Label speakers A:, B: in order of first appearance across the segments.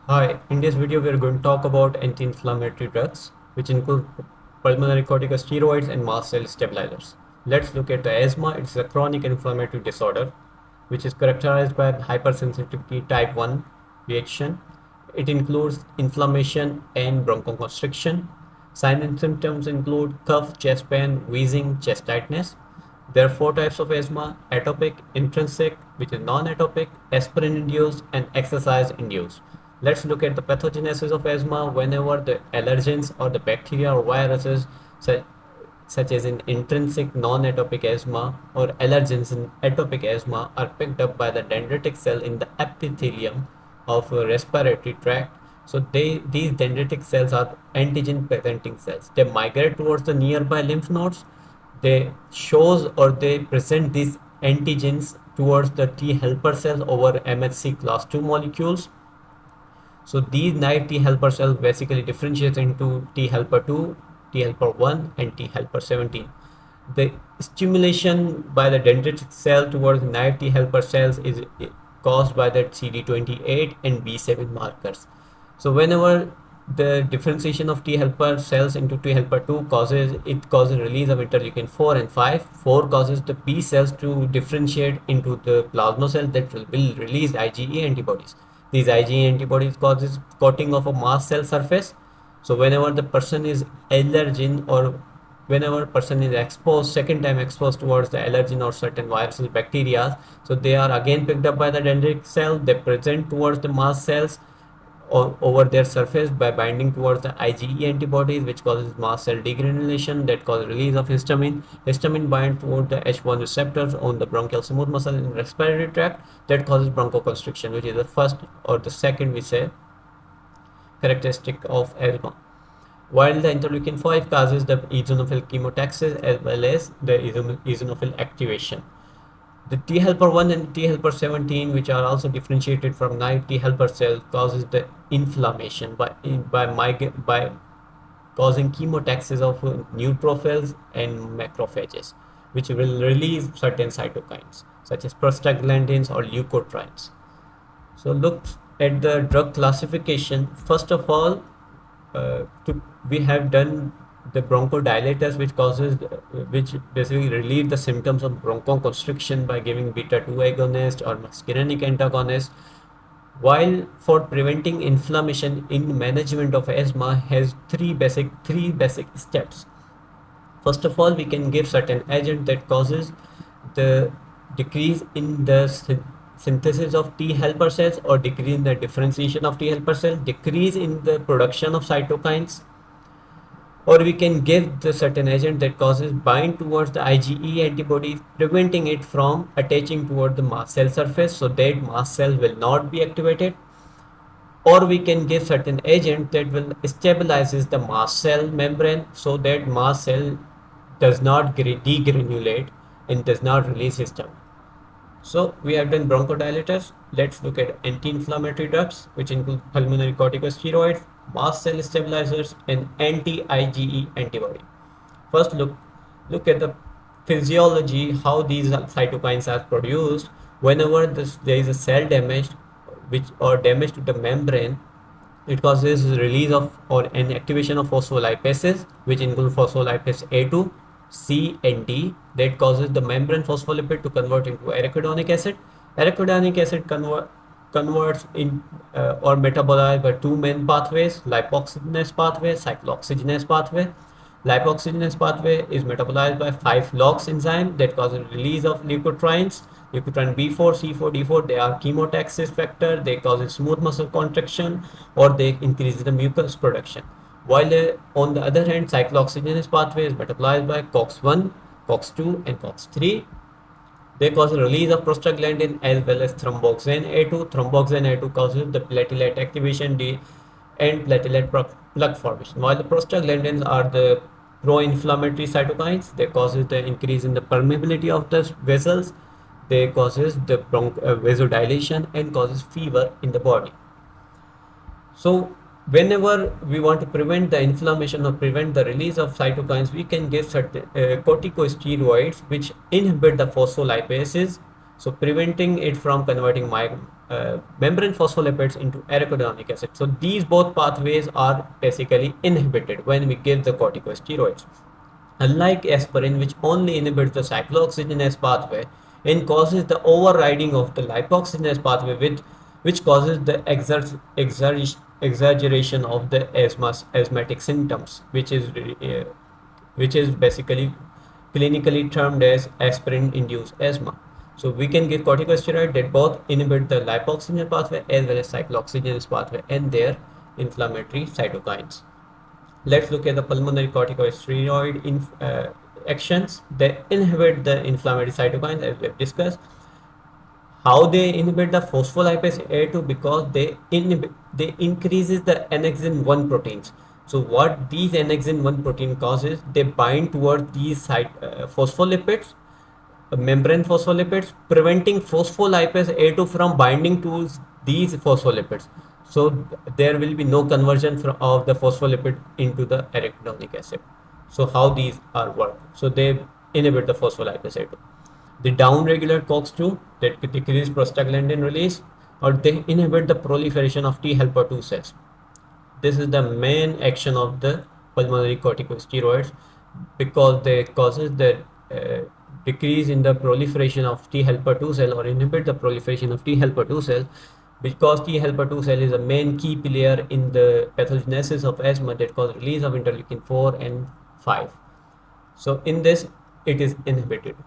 A: Hi, in this video we are going to talk about anti-inflammatory drugs, which include pulmonary corticosteroids and mast cell stabilizers. Let's look at the asthma. It's a chronic inflammatory disorder, which is characterized by hypersensitivity type 1 reaction. It includes inflammation and bronchoconstriction. Signs and symptoms include cough, chest pain, wheezing, chest tightness. There are four types of asthma: atopic, intrinsic, which is non-atopic, aspirin-induced, and exercise-induced. Let's look at the pathogenesis of asthma. Whenever the allergens or the bacteria or viruses, such as in intrinsic non-atopic asthma or allergens in atopic asthma, are picked up by the dendritic cell in the epithelium of a respiratory tract. So these dendritic cells are antigen presenting cells. They migrate towards the nearby lymph nodes. They shows or they present these antigens towards the T helper cells over MHC class 2 molecules. So these naive T helper cells basically differentiate into T helper 2, T helper 1 and T helper 17. The stimulation by the dendritic cell towards naive T helper cells is caused by the CD28 and B7 markers. So whenever the differentiation of T helper cells into T helper 2 causes release of interleukin 4 and 5. 4 causes the B cells to differentiate into the plasma cells that will release IgE antibodies. These IgE antibodies causes coating of a mast cell surface. So whenever the person is allergen or whenever person is exposed, second time exposed towards the allergen or certain viruses, bacteria, so they are again picked up by the dendritic cell. They present towards the mast cells or over their surface by binding towards the IgE antibodies, which causes mast cell degranulation that causes release of histamine. Histamine binds toward the H1 receptors on the bronchial smooth muscle in respiratory tract that causes bronchoconstriction, which is the first or the second we say characteristic of asthma. While the interleukin 5 causes the eosinophil chemotaxis as well as the eosinophil activation. The T helper 1 and T helper 17, which are also differentiated from naive T helper cells, causes the inflammation by causing chemotaxis of neutrophils and macrophages, which will release certain cytokines such as prostaglandins or leukotrienes. So look at the drug classification. First of all, we have done the bronchodilators, which basically relieve the symptoms of bronchoconstriction by giving beta 2 agonist or muscarinic antagonist. While for preventing inflammation in management of asthma has three basic steps. First of all, we can give certain agent that causes the decrease in the synthesis of T helper cells or decrease in the differentiation of T helper cells, decrease in the production of cytokines, or we can give the certain agent that causes bind towards the IgE antibodies, preventing it from attaching toward the mast cell surface so that mast cell will not be activated. Or we can give certain agent that will stabilizes the mast cell membrane so that mast cell does not degranulate and does not release histamine. So we have done bronchodilators. Let's look at anti-inflammatory drugs, which include pulmonary corticosteroids, mast cell stabilizers, and anti-IgE antibody. First, look at the physiology, how these cytokines are produced. Whenever there is a cell damage, or damage to the membrane, it causes release of or an activation of phospholipases, which include phospholipase A2, C and D, that causes the membrane phospholipid to convert into arachidonic acid. Arachidonic acid converts in or metabolized by two main pathways: lipoxygenase pathway, cyclooxygenase pathway. Lipoxygenase pathway is metabolized by 5-LOX enzyme that causes release of leukotrienes. Leukotriene B4, C4, D4, they are chemotaxis factor. They cause smooth muscle contraction or they increase the mucus production. While on the other hand, cyclooxygenase pathway is metabolized by COX-1, COX-2 and COX-3. They cause release of prostaglandin as well as thromboxane A2. Thromboxane A2 causes the platelet activation and platelet plug formation. While the prostaglandins are the pro-inflammatory cytokines, they causes the increase in the permeability of the vessels. They causes the vasodilation and causes fever in the body. So whenever we want to prevent the inflammation or prevent the release of cytokines, we can give certain corticosteroids which inhibit the phospholipases so preventing it from converting membrane phospholipids into arachidonic acid. So these both pathways are basically inhibited when we give the corticosteroids. Unlike aspirin, which only inhibits the cyclooxygenase pathway and causes the overriding of the lipoxygenase pathway, which causes the exaggeration of the asthmatic symptoms, which is basically clinically termed as aspirin-induced asthma. So we can give corticosteroid that both inhibit the lipoxygenase pathway as well as cyclooxygenase pathway and their inflammatory cytokines. Let's look at the pulmonary corticosteroid actions. They inhibit the inflammatory cytokines as we have discussed. How they inhibit the phospholipase A2? Because they increases the annexin 1 proteins. So what these annexin 1 protein causes, they bind towards these phospholipids, membrane phospholipids, preventing phospholipase A2 from binding to these phospholipids. So there will be no conversion of the phospholipid into the arachidonic acid. So how these are work? So they inhibit the phospholipase A2. They downregulate COX-2, that decrease prostaglandin release, or they inhibit the proliferation of T helper 2 cells. This is the main action of the pulmonary corticosteroids, because they causes the decrease in the proliferation of T helper 2 cell, or inhibit the proliferation of T helper 2 cell, because T helper 2 cell is a main key player in the pathogenesis of asthma that cause release of interleukin 4 and 5. So in this, it is inhibited.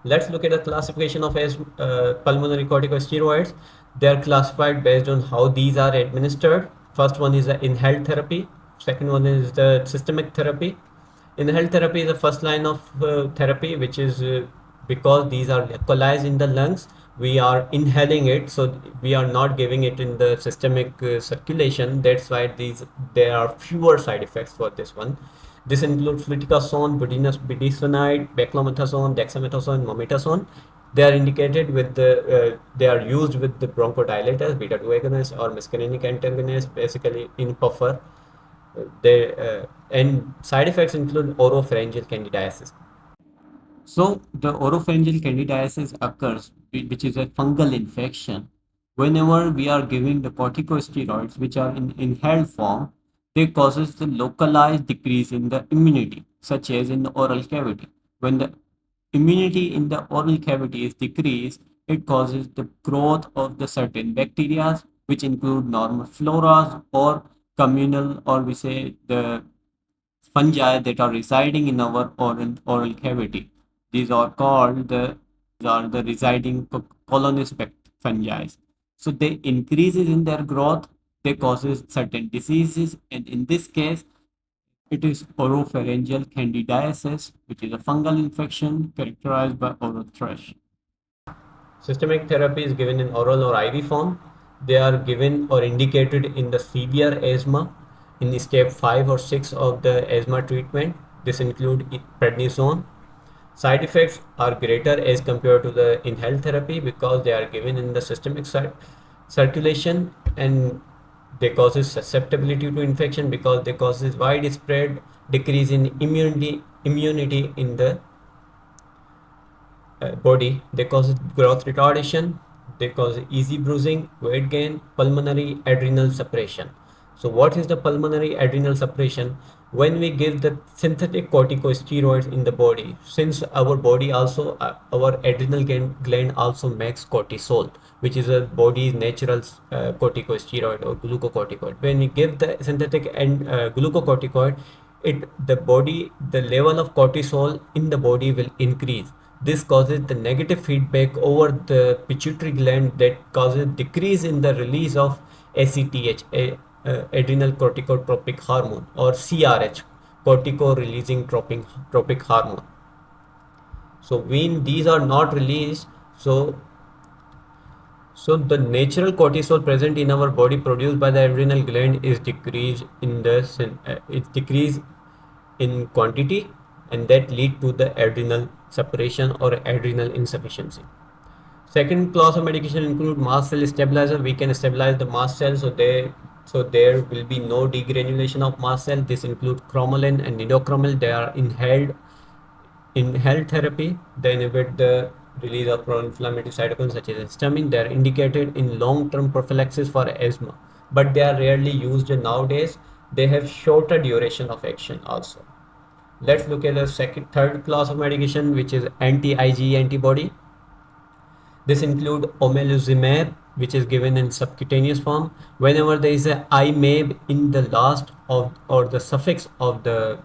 A: Let's look at the classification of pulmonary corticosteroids. They are classified based on how these are administered. First one is the inhaled therapy. Second one is the systemic therapy. Inhaled therapy is the first line of therapy, which is because these are localized in the lungs, we are inhaling it, so we are not giving it in the systemic circulation. That's why there are fewer side effects for this one. This includes fluticasone, budesonide, beclomethasone, dexamethasone, mometasone. They are indicated with they are used with the bronchodilators, beta-2 agonist or muscarinic antagonist, basically in puffer. And side effects include oropharyngeal candidiasis. So the oropharyngeal candidiasis occurs, which is a fungal infection. Whenever we are giving the corticosteroids, which are in inhaled form, they causes the localized decrease in the immunity, such as in the oral cavity. When the immunity in the oral cavity is decreased, it causes the growth of the certain bacteria, which include normal floras or communal, or we say the fungi that are residing in our oral cavity. These are called the residing colonist fungi. So they increases in their growth, they causes certain diseases, and in this case, it is oropharyngeal candidiasis, which is a fungal infection characterized by oral thrush. Systemic therapy is given in oral or IV form. They are given or indicated in the severe asthma in step 5 or 6 of the asthma treatment. This includes prednisone. Side effects are greater as compared to the inhaled therapy because they are given in the systemic circulation, and they causes susceptibility to infection because they causes widespread decrease in immunity in the body. They cause growth retardation, they cause easy bruising, weight gain, pulmonary adrenal suppression. So what is the pulmonary adrenal suppression? When we give the synthetic corticosteroids in the body, since our body also, our adrenal gland also makes cortisol, which is a body's natural corticosteroid or glucocorticoid. When we give the synthetic and glucocorticoid, the level of cortisol in the body will increase. This causes the negative feedback over the pituitary gland that causes decrease in the release of ACTH, adrenal corticotropic hormone, or CRH, cortico-releasing tropic hormone. So when these are not released, so the natural cortisol present in our body produced by the adrenal gland is decreased in quantity, and that lead to the adrenal suppression or adrenal insufficiency. Second class of medication include mast cell stabilizer. We can stabilize the mast cell, so there will be no degranulation of mast cell. This include cromolyn and nidoquromel. They are inhaled therapy. They inhibit the release of pro-inflammatory cytokines such as histamine. They are indicated in long-term prophylaxis for asthma, but they are rarely used nowadays. They have shorter duration of action also. Let's look at the third class of medication, which is anti-IgE antibody. This include omalizumab, which is given in subcutaneous form. Whenever there is a IMAB in the last of or the suffix of the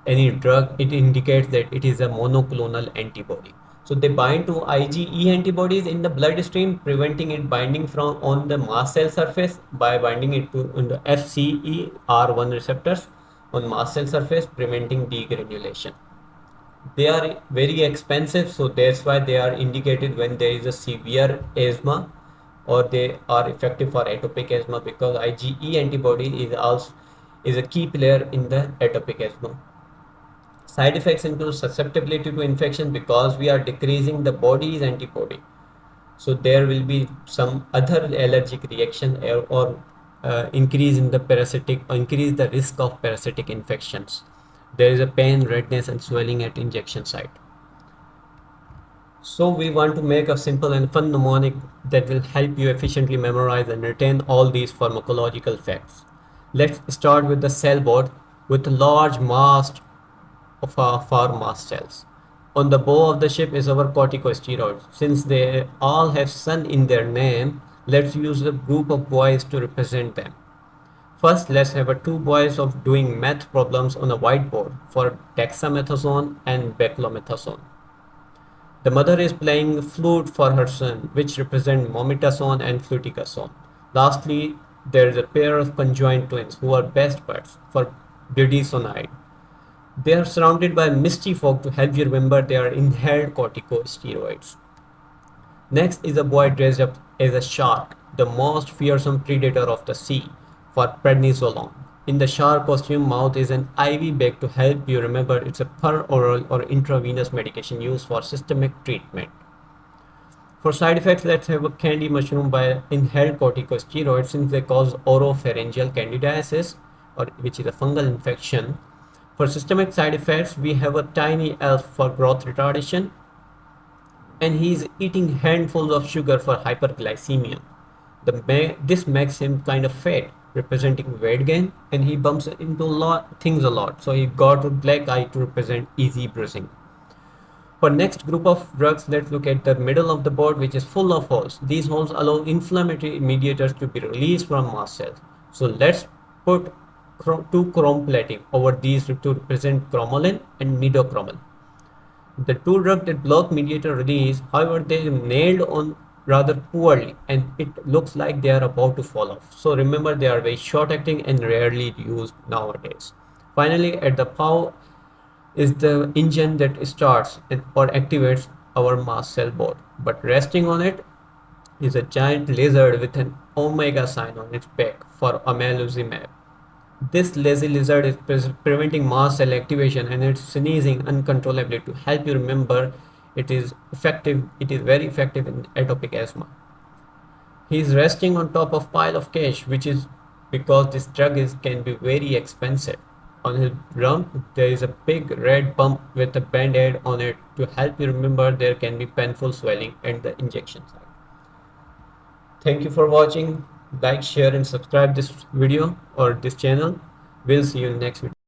A: any drug, it indicates that it is a monoclonal antibody. So they bind to IgE antibodies in the bloodstream, preventing it binding from on the mast cell surface by binding it to on the FCER1 receptors on mast cell surface, preventing degranulation. They are very expensive, so that's why they are indicated when there is a severe asthma, or they are effective for atopic asthma, because IgE antibody is also a key player in the atopic asthma. Side effects include susceptibility to infection because we are decreasing the body's antibody. So there will be some other allergic reaction or increase in the parasitic, or increase the risk of parasitic infections. There is a pain, redness, and swelling at injection site. So we want to make a simple and fun mnemonic that will help you efficiently memorize and retain all these pharmacological facts. Let's start with the cell board with a large mast of our mast cells. On the bow of the ship is our corticosteroids. Since they all have sun in their name, let's use a group of boys to represent them. First, let's have two boys of doing math problems on a whiteboard for dexamethasone and beclomethasone. The mother is playing flute for her son, which represent mometasone and fluticasone. Lastly, there is a pair of conjoined twins who are best buds for budesonide. They are surrounded by misty fog to help you remember they are inhaled corticosteroids. Next is a boy dressed up as a shark, the most fearsome predator of the sea, for prednisolone. In the shark costume, mouth is an IV bag to help you remember it's a per oral or intravenous medication used for systemic treatment. For side effects, let's have a candy mushroom by inhaled corticosteroids, since they cause oropharyngeal candidiasis, which is a fungal infection. For systemic side effects, we have a tiny elf for growth retardation, and he is eating handfuls of sugar for hyperglycemia. This makes him kind of fat, representing weight gain, and he bumps into things a lot. So he got a black eye to represent easy bruising. For next group of drugs, let's look at the middle of the board, which is full of holes. These holes allow inflammatory mediators to be released from mast cells. So let's put two chrome plating over these to represent chromolan and nidochromal. The two drugs that block mediator release, however, they nailed on rather poorly, and it looks like they are about to fall off. So remember, they are very short acting and rarely used nowadays. Finally, at the POW is the engine that starts or activates our mast cell board, but resting on it is a giant lizard with an omega sign on its back for omalizumab. This lazy lizard is preventing mast cell activation, and it's sneezing uncontrollably to help you remember it is effective. It is very effective in atopic asthma. He is resting on top of pile of cash, which is because this drug can be very expensive. On his rump, there is a big red bump with a band-aid on it to help you remember there can be painful swelling at the injection site. Thank you for watching. Like, share, and subscribe this video or this channel. We'll see you in the next video.